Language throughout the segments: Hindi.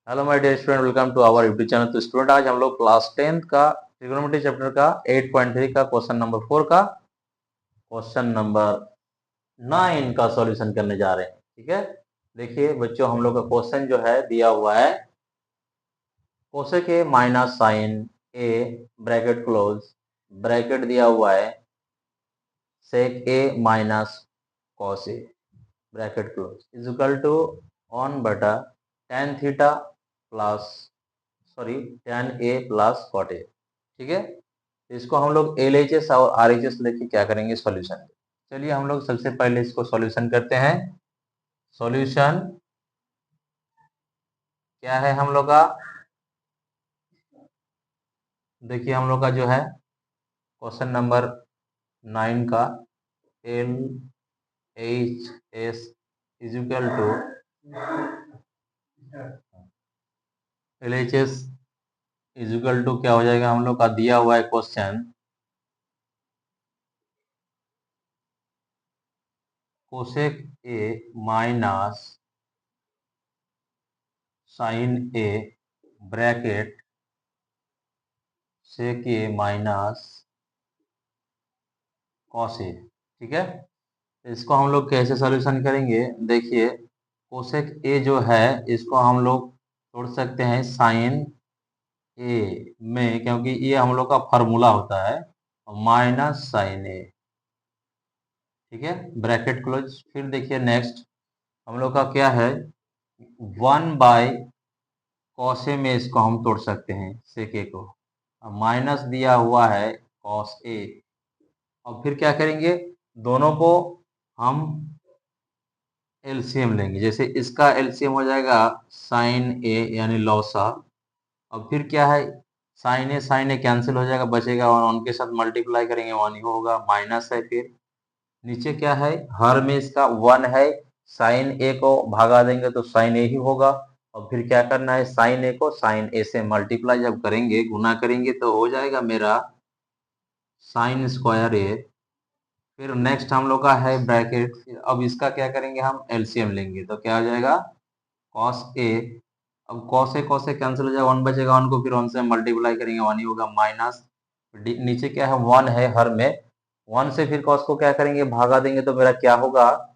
Hello my dear student, welcome to our YouTube channel. तो स्टूडेंट, आज हम लोग क्लास 10th का ट्रिग्नोमेट्री चैप्टर का 8.3 का क्वेश्चन नंबर 4 का क्वेश्चन नंबर 9 का सॉल्यूशन करने जा रहे हैं। ठीक है, देखिए बच्चों, हम लोग का क्वेश्चन जो है दिया हुआ है cosec a minus sine a bracket close, bracket दिया हुआ है sec a minus cos a bracket close is equal to 1/tan theta plus tan a plus cot a. ठीक है, तो इसको हम लोग LHS और RHS लेके क्या करेंगे, सॉल्यूशन। चलिए हम लोग सबसे पहले इसको सॉल्यूशन करते हैं। सॉल्यूशन क्या है हम लोग का, देखिए हम लोग का जो है क्वेश्चन नंबर 9 का LHS is equal to LHS is equal to क्या हो जाएगा, हम लोग का दिया हुआ है question cosec a minus sine a bracket sec a minus cos a. ठीक है, तो इसको हम लोग कैसे सॉल्यूशन करेंगे, देखिए कोसेक ए जो है इसको हम लोग तोड़ सकते हैं साइन ए में, क्योंकि ये हम लोग का फार्मूला होता है माइनस साइन ए। ठीक है, ब्रैकेट क्लोज। फिर देखिए नेक्स्ट हम लोग का क्या है, 1/कॉस ए में इसको हम तोड़ सकते हैं सेक ए को, माइनस दिया हुआ है कॉस ए। और फिर क्या करेंगे, दोनों को हम एलसीएम लेंगे। जैसे इसका एलसीएम हो जाएगा साइन ए यानी लॉसा। अब फिर क्या है, साइन ए कैंसिल हो जाएगा, बचेगा 1 के साथ मल्टीप्लाई करेंगे 1 ही होगा, माइनस है। फिर नीचे क्या है, हर में इसका 1 है, साइन ए को भागा देंगे तो साइन ए ही होगा। और फिर क्या करना है, साइन ए को साइन ए से मल्टीप्लाई जब करेंगे, गुना करेंगे, तो हो जाएगा मेरा साइन स्क्वायर ए। फिर नेक्स्ट हम लोग का है ब्रैकेट। फिर अब इसका क्या करेंगे, हम एलसीएम लेंगे तो क्या हो जाएगा कॉस ए। अब कॉस ए कैंसिल हो जाएगा, 1 बचेगा, 1 को फिर 1 से मल्टीप्लाई करेंगे 1 ही होगा, माइनस। नीचे क्या है 1 है हर में, 1 से फिर कॉस को क्या करेंगे, भागा देंगे तो मेरा क्या होगा,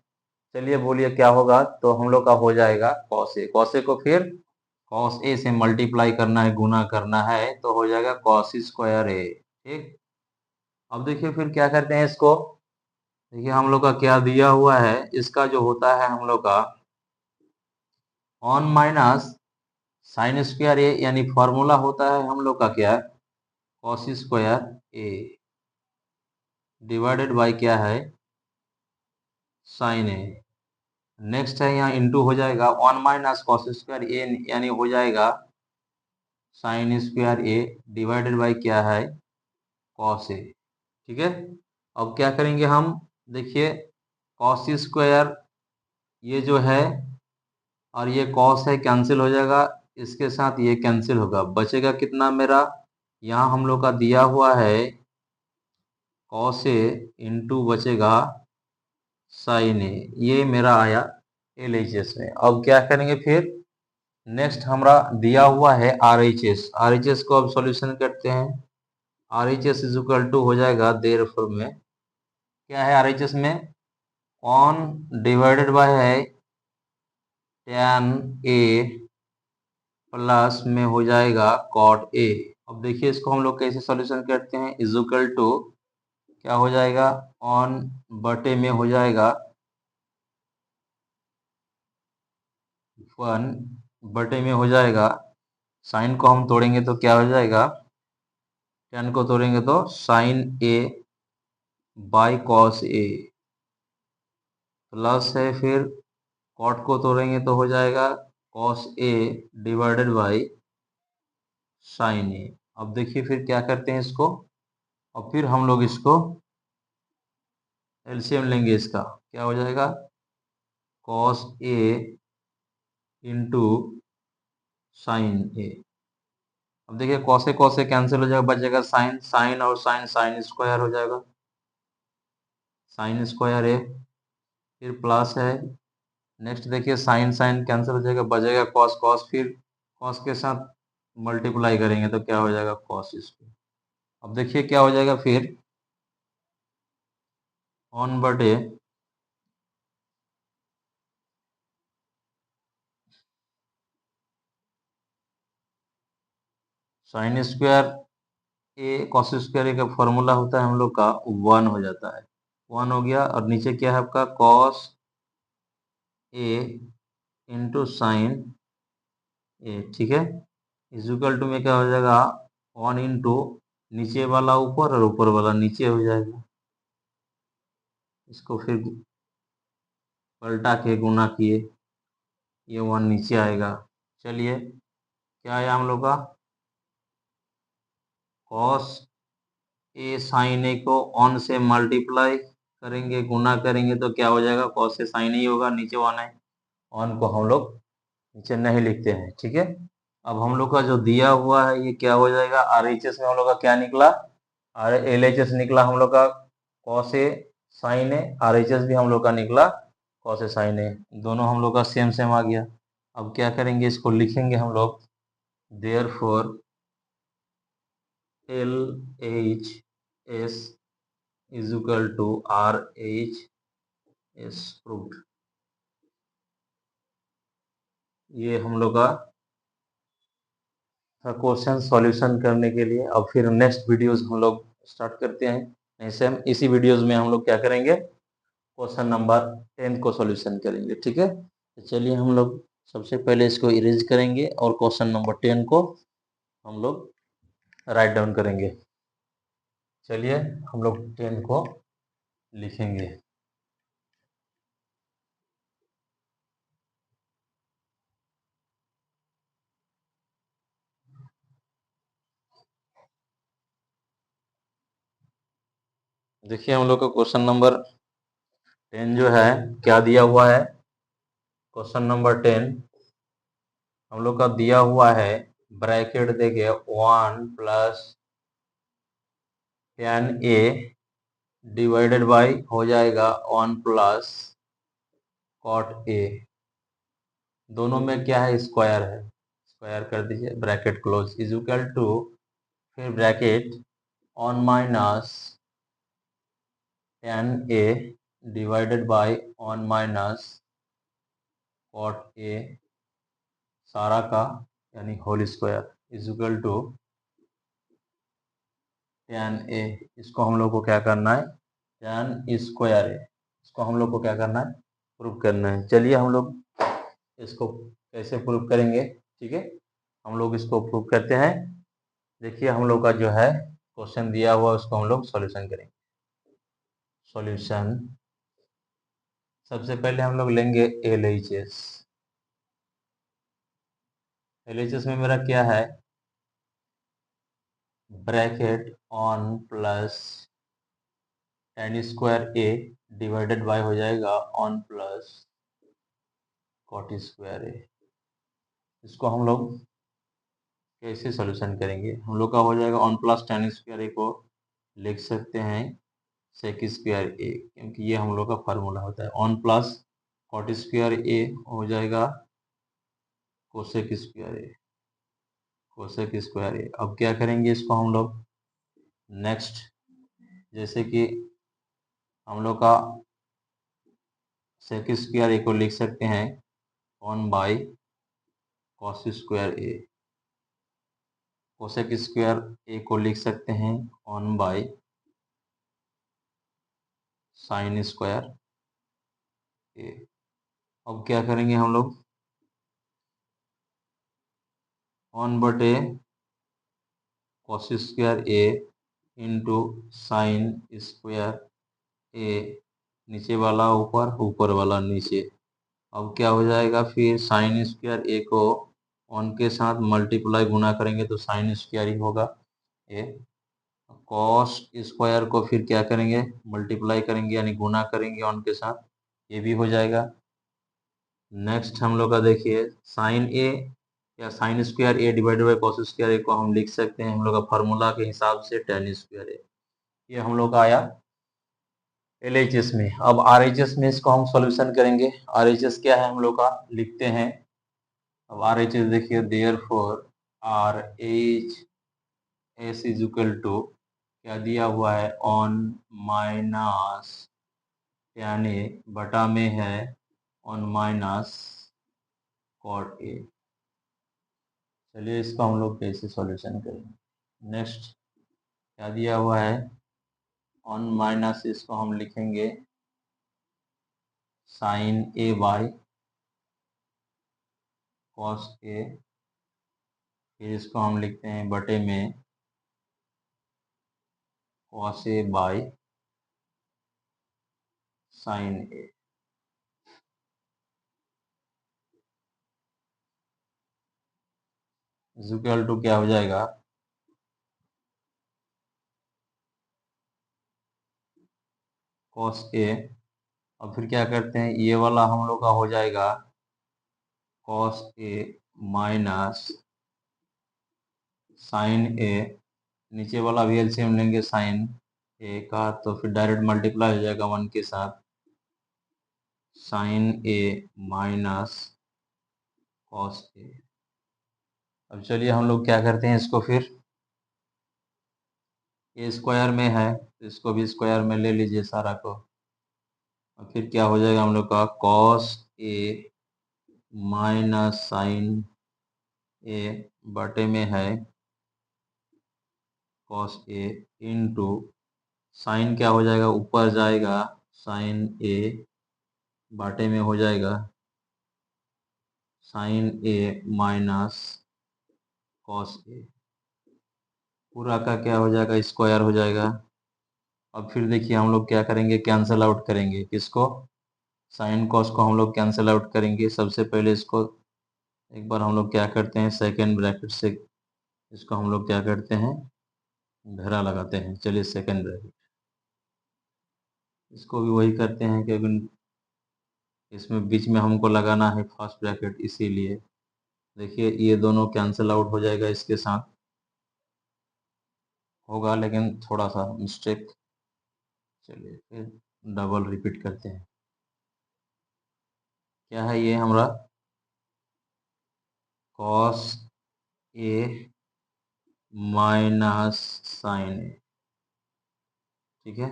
चलिए बोलिए क्या होगा। तो हम लोग का हो जाएगा कॉस ए को फिर कॉस ए से मल्टीप्लाई करना है, गुना करना है, तो हो जाएगा कॉस स्क्वायर ए। ठीक, अब देखिए फिर क्या करते हैं इसको, देखिए हम लोग का क्या दिया हुआ है, इसका जो होता है हम लोग का 1 माइनस साइन स्क्वायर ए, यानी फॉर्मूला होता है हम लोग का क्या, cos square a divided by क्या है, साइन ए। नेक्स्ट है यहाँ इंटू हो जाएगा 1 माइनस कॉस स्क्वायर ए, यानी हो जाएगा sign square a divided by क्या है, कॉस ए। ठीक है, अब क्या करेंगे हम, देखिए कॉस स्क्वायर ये जो है और ये कॉस है कैंसिल हो जाएगा, इसके साथ ये कैंसिल होगा, बचेगा कितना मेरा, यहाँ हम लोग का दिया हुआ है कॉस ए इंटू बचेगा साइन ए, ये मेरा आया LHS में। अब क्या करेंगे फिर, नेक्स्ट हमारा दिया हुआ है RHS को अब सॉल्यूशन करते हैं। RHS इज इक्वल टू हो जाएगा देयरफॉर में क्या है, RHS में 1 डिवाइडेड बाय है tan ए प्लस में हो जाएगा cot ए। अब देखिए इसको हम लोग कैसे सॉल्यूशन करते हैं, इज इक्वल टू क्या हो जाएगा, 1 में हो जाएगा 1 में हो जाएगा, साइन को हम तोड़ेंगे तो क्या हो जाएगा, tan को तोड़ेंगे तो sine A by cos a plus है, फिर कॉट को तोड़ेंगे तो हो जाएगा cos a divided by sine a. अब देखिए फिर क्या करते हैं इसको, और फिर हम लोग इसको एलसीएम लेंगे, इसका क्या हो जाएगा cos A into sine a. अब देखिए कॉस से कैंसिल हो जाएगा, बचेगा साइन, साइन और साइन साइन स्क्वायर हो जाएगा, साइन स्क्वायर ए। फिर प्लस है, नेक्स्ट देखिए साइन साइन कैंसिल हो जाएगा, बचेगा कॉस कॉस, फिर कॉस के साथ मल्टीप्लाई करेंगे तो क्या हो जाएगा कॉस स्क्वायर। अब देखिए क्या हो जाएगा फिर ऑन बटे साइन स्क्वायर ए कॉस स्क्वायर ए का फॉर्मूला होता है हम लोग का 1 हो जाता है। 1 हो गया और नीचे क्या है आपका कॉस ए इंटू साइन ए, ठीक है। इक्वल टू में क्या हो जाएगा 1 इंटू नीचे वाला ऊपर और ऊपर वाला नीचे हो जाएगा। इसको फिर पलटा के गुना किए, ये 1 नीचे आएगा। चलिए क्या आया हम लोग का कॉस ए साइन ए को ऑन से मल्टीप्लाई करेंगे गुना करेंगे तो क्या हो जाएगा कॉस से साइन ही होगा, नीचे 1 है। ऑन को हम लोग नीचे नहीं लिखते हैं, ठीक है। अब हम लोग का जो दिया हुआ है ये क्या हो जाएगा RHS में हम लोग का क्या निकला LHS निकला हम लोग का cos A sign A, RHS भी हम लोग का निकला कॉस ए साइन ए, दोनों हम लोग का सेम सेम आ गया। अब क्या करेंगे इसको लिखेंगे हम लोग therefore LHS is equal to RHS proved. ये हम लोग का क्वेश्चन सॉल्यूशन करने के लिए। अब फिर नेक्स्ट वीडियोस हम लोग स्टार्ट करते हैं। ऐसे हम इसी वीडियोस में हम लोग क्या करेंगे क्वेश्चन नंबर 10 को सॉल्यूशन करेंगे, ठीक है। तो चलिए हम लोग सबसे पहले इसको इरेज करेंगे और क्वेश्चन नंबर 10 को हम लोग राइट डाउन करेंगे। चलिए हम लोग 10 को लिखेंगे। देखिए हम लोग का क्वेश्चन नंबर 10 जो है क्या दिया हुआ है, क्वेश्चन नंबर 10 हम लोग का दिया हुआ है ब्रैकेट देके 1 plus tan a divided by हो जाएगा 1 प्लस cot a, दोनों में क्या है स्क्वायर है, स्क्वायर कर दीजिए bracket close is equal to फिर bracket 1 minus tan a divided by 1 minus cot a सारा का यानी whole square is equal to tan a। इसको हम लोग को क्या करना है tan स्क्वायर a, इसको हम लोग को क्या करना है प्रूव करना है। चलिए हम लोग इसको कैसे प्रूव करेंगे, ठीक है। हम लोग इसको प्रूव करते हैं। देखिए हम लोग का जो है क्वेश्चन दिया हुआ उसको हम लोग सॉल्यूशन करेंगे। सॉल्यूशन सबसे पहले हम लोग लेंगे LHS। LHS में मेरा क्या है bracket 1 plus tan square a divided by हो जाएगा 1 प्लस cot स्क्वायर a। इसको हम लोग कैसे सॉल्यूशन करेंगे, हम लोग का हो जाएगा 1 प्लस tan स्क्वायर a को लिख सकते हैं सेक स्क्वायर a, क्योंकि ये हम लोग का फार्मूला होता है। 1 प्लस कॉट स्क्वायर a हो जाएगा cosec square a, cosec square a। अब क्या करेंगे इसको हम लोग नेक्स्ट, जैसे कि हम लोग का सेक स्क्वायर a को लिख सकते हैं 1 by cos square a, cosec square a को लिख सकते हैं 1 बाई साइन स्क्वायर a। अब क्या करेंगे हम लोग 1 बटे cos square a into sine square a, नीचे वाला ऊपर ऊपर वाला नीचे। अब क्या हो जाएगा फिर साइन स्क्वायर a को 1 के साथ मल्टीप्लाई गुना करेंगे तो साइन स्क्वायर ही होगा a। कॉस स्क्वायर को फिर क्या करेंगे मल्टीप्लाई करेंगे यानी गुना करेंगे 1 के साथ, ये भी हो जाएगा। नेक्स्ट हम लोग का देखिए साइन ए या sine square a divided by cos square a को हम लिख सकते हैं हम लोग का फार्मूला के हिसाब से tan स्क्वायर ए। ये हम लोग का आया LHS में। अब RHS में इसको हम सॉल्यूशन करेंगे। RHS क्या है हम लोग का लिखते हैं अब आर एच एस देखिए, therefore R H S is equal to क्या दिया हुआ है, ऑन माइनस यानी बटा में है ऑन माइनस कॉट ए। चलिए इसको हम लोग कैसे सॉल्यूशन करेंगे। नेक्स्ट क्या दिया हुआ है, ऑन माइनस, इसको हम लिखेंगे sine A by cos A, फिर इसको हम लिखते हैं बटे में cos A by sine A. Equal to क्या हो जाएगा, कॉस ए। और फिर क्या करते हैं, ये वाला हम लोग का हो जाएगा कॉस ए माइनस साइन ए, नीचे वाला भी एलसीएम लेंगे साइन ए का, तो फिर डायरेक्ट मल्टीप्लाई हो जाएगा 1 के साथ, साइन ए माइनस कॉस ए। अब चलिए हम लोग क्या करते हैं, इसको फिर ए स्क्वायर में है तो इसको भी स्क्वायर में ले लीजिए सारा को। और फिर क्या हो जाएगा हम लोग का, कॉस ए माइनस साइन ए बटे में है कॉस ए इंटू साइन क्या हो जाएगा, ऊपर जाएगा साइन ए बटे में हो जाएगा साइन ए माइनस कॉस ए, पूरा का क्या हो जाएगा, स्क्वायर हो जाएगा। अब फिर देखिए हम लोग क्या करेंगे, कैंसिल आउट करेंगे किसको, साइन कॉस को हम लोग कैंसिल आउट करेंगे। सबसे पहले इसको एक बार हम लोग क्या करते हैं, सेकेंड ब्रैकेट से इसको हम लोग क्या करते हैं, घेरा लगाते हैं। चलिए सेकेंड ब्रैकेट, इसको भी वही करते हैं क्योंकि इसमें बीच में हमको लगाना है फर्स्ट ब्रैकेट, इसीलिए देखिए ये दोनों कैंसिल आउट हो जाएगा, इसके साथ होगा लेकिन थोड़ा सा मिस्टेक। चलिए फिर डबल रिपीट करते हैं, क्या है ये हमारा कॉस ए माइनस साइन ए, ठीक है।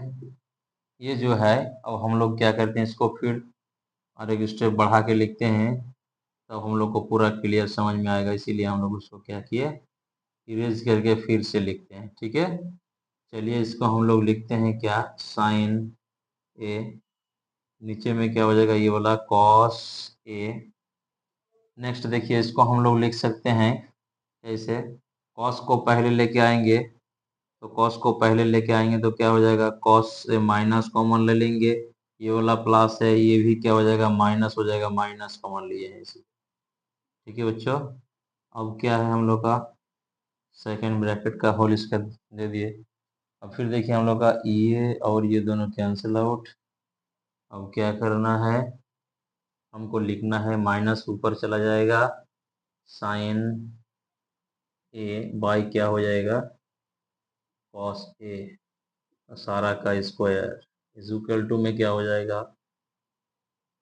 ये जो है, अब हम लोग क्या करते हैं, इसको फिर और एक स्टेप बढ़ा के लिखते हैं, तब हम लोग को पूरा क्लियर समझ में आएगा, इसीलिए हम लोग उसको क्या किए, इरेज करके फिर से लिखते हैं, ठीक है। चलिए इसको हम लोग लिखते हैं क्या, साइन ए, नीचे में क्या हो जाएगा, ये वाला कॉस ए। नेक्स्ट देखिए इसको हम लोग लिख सकते हैं ऐसे, कॉस को पहले लेके आएंगे, तो कॉस को पहले लेके आएंगे तो क्या हो जाएगा, कॉस से माइनस कॉमन ले लेंगे, ये वाला प्लस है, ये भी क्या हो जाएगा, माइनस हो जाएगा, माइनस कॉमन लिए हैं इसे, ठीक है बच्चों। अब क्या है हम लोग का, सेकेंड ब्रैकेट का होल स्क्वायर दे दिए। अब फिर देखिए हम लोग का ये और ये दोनों कैंसिल आउट। अब क्या करना है, हमको लिखना है माइनस ऊपर चला जाएगा, साइन ए बाई क्या हो जाएगा, कॉस ए सारा का स्क्वायर इज इक्वल टू में क्या हो जाएगा,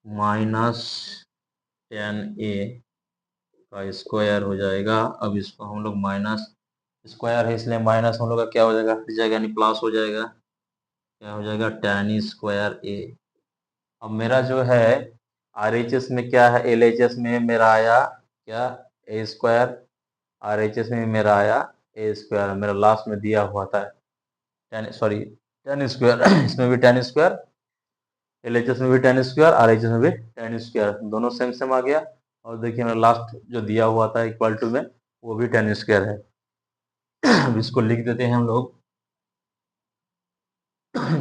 माइनस टेन ए का स्क्वायर हो जाएगा। अब इसको हम लोग माइनस, स्क्वायर है इसलिए माइनस हम लोग का क्या हो जाएगा, हट जाएगा यानी प्लस हो जाएगा, क्या हो जाएगा, टेन स्क्वायर ए। अब मेरा जो है आर एच एस में क्या है, एल एच एस में मेरा आया क्या, ए स्क्वायर, आर एच एस में मेरा आया ए स्क्वायर, मेरा लास्ट में दिया हुआ था टेन, सॉरी टेन स्क्वायर इसमें भी ten square, L H S में भी ten square, are H S में भी टेन स्क्वायर, दोनों सेम सेम आ गया। और देखिए मेरा लास्ट जो दिया हुआ था इक्वल टू में, वो भी टेन स्क्वायर है। अब इसको लिख देते हैं हम लोग,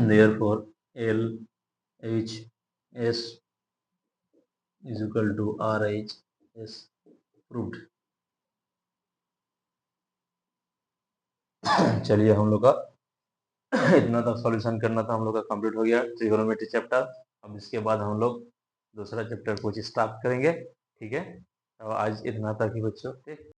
therefore L H S is equal to R H S proved. चलिए हम लोग का इतना तक सॉल्यूशन करना था, हम लोग का कंप्लीट हो गया ट्रिगोनोमेट्री चैप्टर। अब इसके बाद हम लोग दूसरा चैप्टर कुछ स्टार्ट करेंगे, ठीक है। तो आज इतना तक ही बच्चों, ठीक।